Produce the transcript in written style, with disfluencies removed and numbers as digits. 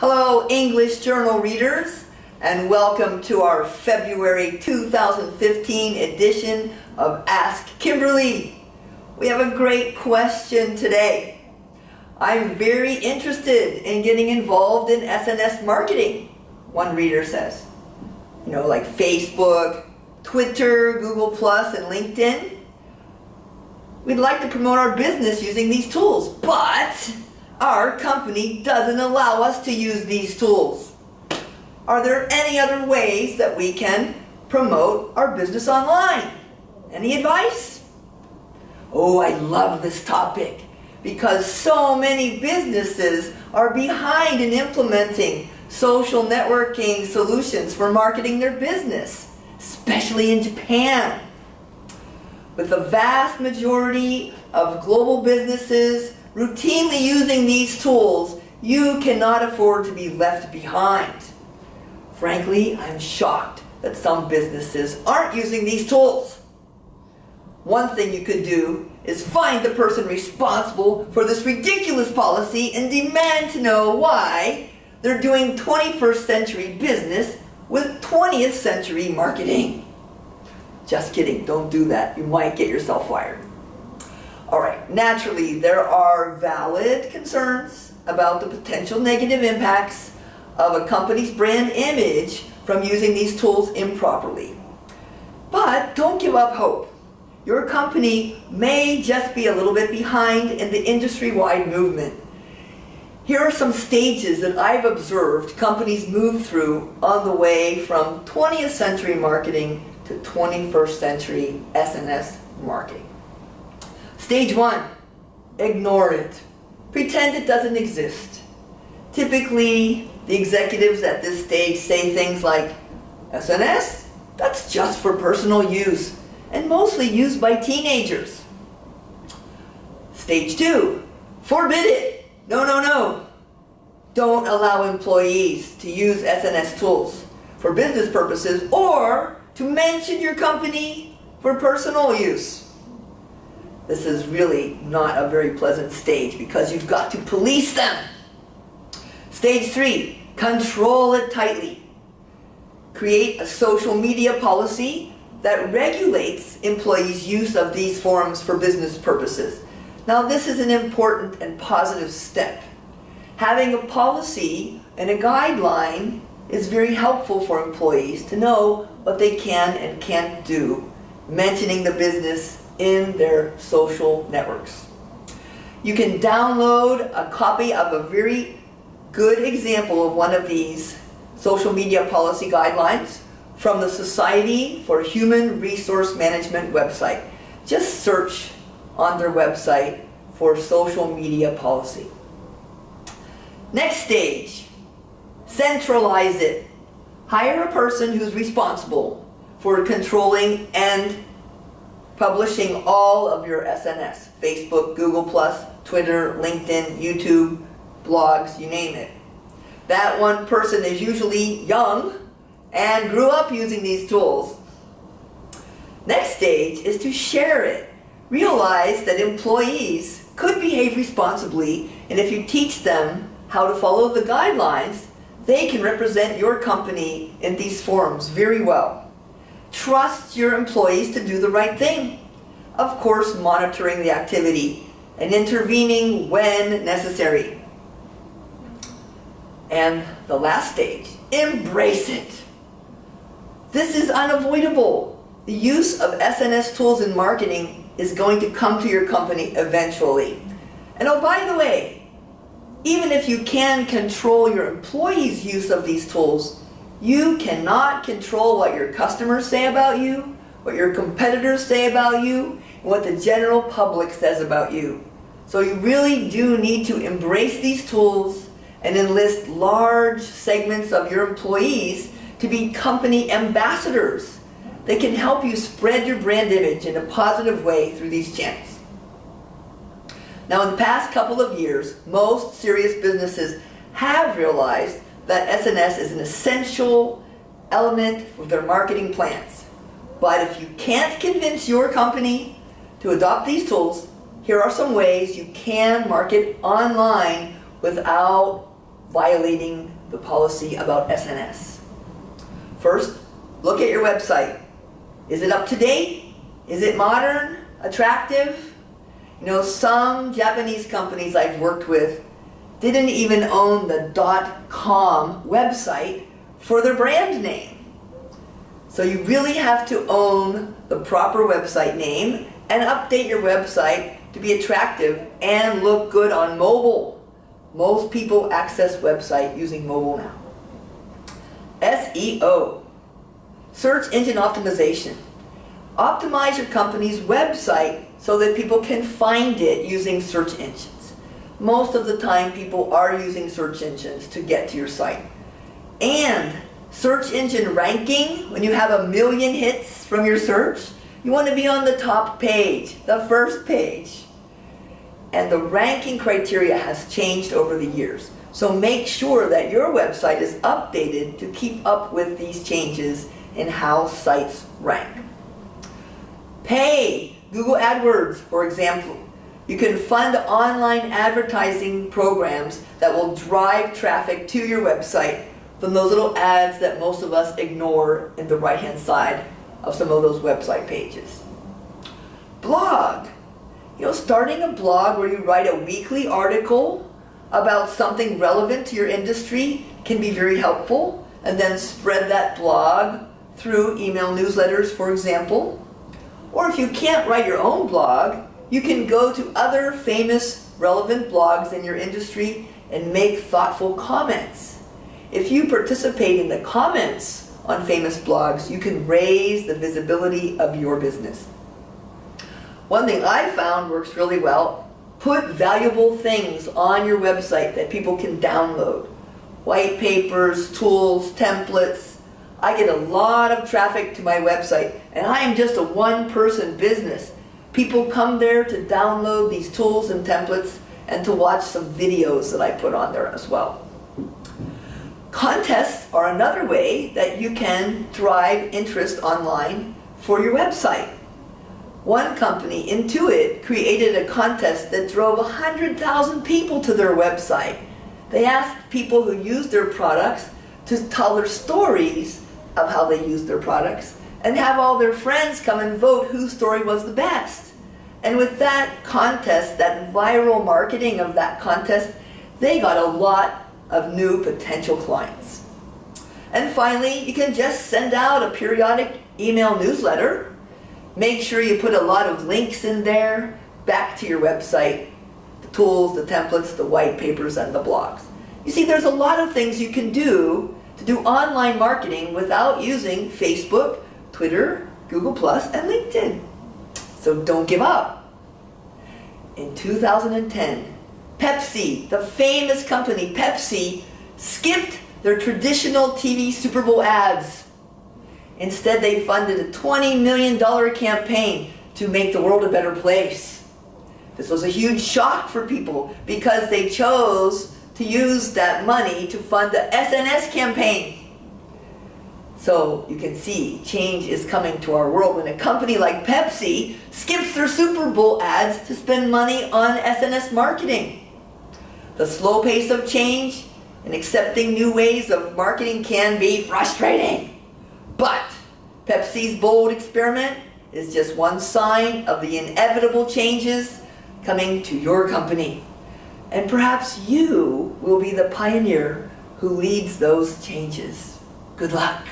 Hello, English Journal readers, and welcome to our February 2015 edition of Ask Kimberly. We have a great question today. I'm very interested in getting involved in SNS marketing, one reader says. You know, like Facebook, Twitter, Google+, and LinkedIn. We'd like to promote our business using these tools, but our company doesn't allow us to use these tools. Are there any other ways that we can promote our business online? Any advice? Oh, I love this topic because so many businesses are behind in implementing social networking solutions for marketing their business, especially in Japan. With the vast majority of global businesses routinely using these tools, you cannot afford to be left behind. Frankly, I'm shocked that some businesses aren't using these tools. One thing you could do is find the person responsible for this ridiculous policy and demand to know why they're doing 21st century business with 20th century marketing. Just kidding, don't do that. You might get yourself fired. Alright, naturally there are valid concerns about the potential negative impacts of a company's brand image from using these tools improperly. But don't give up hope. Your company may just be a little bit behind in the industry-wide movement. Here are some stages that I've observed companies move through on the way from 20th century marketing to 21st century SNS marketing. Stage 1, ignore it. Pretend it doesn't exist. Typically, the executives at this stage say things like, SNS? That's just for personal use and mostly used by teenagers. Stage 2, forbid it. No, no, no. Don't allow employees to use SNS tools for business purposes or to mention your company for personal use. This is really not a very pleasant stage because you've got to police them. Stage 3, control it tightly. Create a social media policy that regulates employees' use of these forums for business purposes. Now this is an important and positive step. Having a policy and a guideline is very helpful for employees to know what they can and can't do, mentioning the business in their social networks. You can download a copy of a very good example of one of these social media policy guidelines from the Society for Human Resource Management website. Just search on their website for social media policy. Next stage, centralize it. Hire a person who's responsible for controlling and publishing all of your SNS, Facebook, Google+, Twitter, LinkedIn, YouTube, blogs, you name it. That one person is usually young and grew up using these tools. Next stage is to share it. Realize that employees could behave responsibly, and if you teach them how to follow the guidelines, they can represent your company in these forums very well. Trust your employees to do the right thing. Of course, monitoring the activity and intervening when necessary. And the last stage, embrace it. This is unavoidable. The use of SNS tools in marketing is going to come to your company eventually. And oh, by the way, even if you can control your employees' use of these tools, you cannot control what your customers say about you, what your competitors say about you, and what the general public says about you. So you really do need to embrace these tools and enlist large segments of your employees to be company ambassadors. They can help you spread your brand image in a positive way through these channels. Now, in the past couple of years, most serious businesses have realized that SNS is an essential element of their marketing plans. But if you can't convince your company to adopt these tools, here are some ways you can market online without violating the policy about SNS. First, look at your website. Is it up to date? Is it modern? Attractive? You know, some Japanese companies I've worked with didn't even own the .com website for their brand name. So you really have to own the proper website name and update your website to be attractive and look good on mobile. Most people access website using mobile now. SEO, search engine optimization. Optimize your company's website so that people can find it using search engines. Most of the time people are using search engines to get to your site. And search engine ranking, when you have 1 million hits from your search, you want to be on the top page, the first page. And the ranking criteria has changed over the years. So make sure that your website is updated to keep up with these changes in how sites rank. Pay. Google AdWords, for example. You can fund online advertising programs that will drive traffic to your website from those little ads that most of us ignore in the right-hand side of some of those website pages. Blog. You know, starting a blog where you write a weekly article about something relevant to your industry can be very helpful, and then spread that blog through email newsletters, for example. Or if you can't write your own blog, you can go to other famous relevant blogs in your industry and make thoughtful comments. If you participate in the comments on famous blogs, you can raise the visibility of your business. One thing I found works really well: put valuable things on your website that people can download. White papers, tools, templates. I get a lot of traffic to my website, and I am just a one-person business. People come there to download these tools and templates and to watch some videos that I put on there as well. Contests are another way that you can drive interest online for your website. One company, Intuit, created a contest that drove 100,000 people to their website. They asked people who used their products to tell their stories of how they used their products and have all their friends come and vote whose story was the best. And with that contest, that viral marketing of that contest, they got a lot of new potential clients. And finally, you can just send out a periodic email newsletter. Make sure you put a lot of links in there back to your website, the tools, the templates, the white papers, and the blogs. You see, there's a lot of things you can do to do online marketing without using Facebook, Twitter, Google+, and LinkedIn. So don't give up. In 2010, Pepsi, the famous company Pepsi, skipped their traditional TV Super Bowl ads. Instead, they funded a $20 million campaign to make the world a better place. This was a huge shock for people because they chose to use that money to fund the SNS campaign. So you can see change is coming to our world when a company like Pepsi skips their Super Bowl ads to spend money on SNS marketing. The slow pace of change and accepting new ways of marketing can be frustrating. But Pepsi's bold experiment is just one sign of the inevitable changes coming to your company. And perhaps you will be the pioneer who leads those changes. Good luck.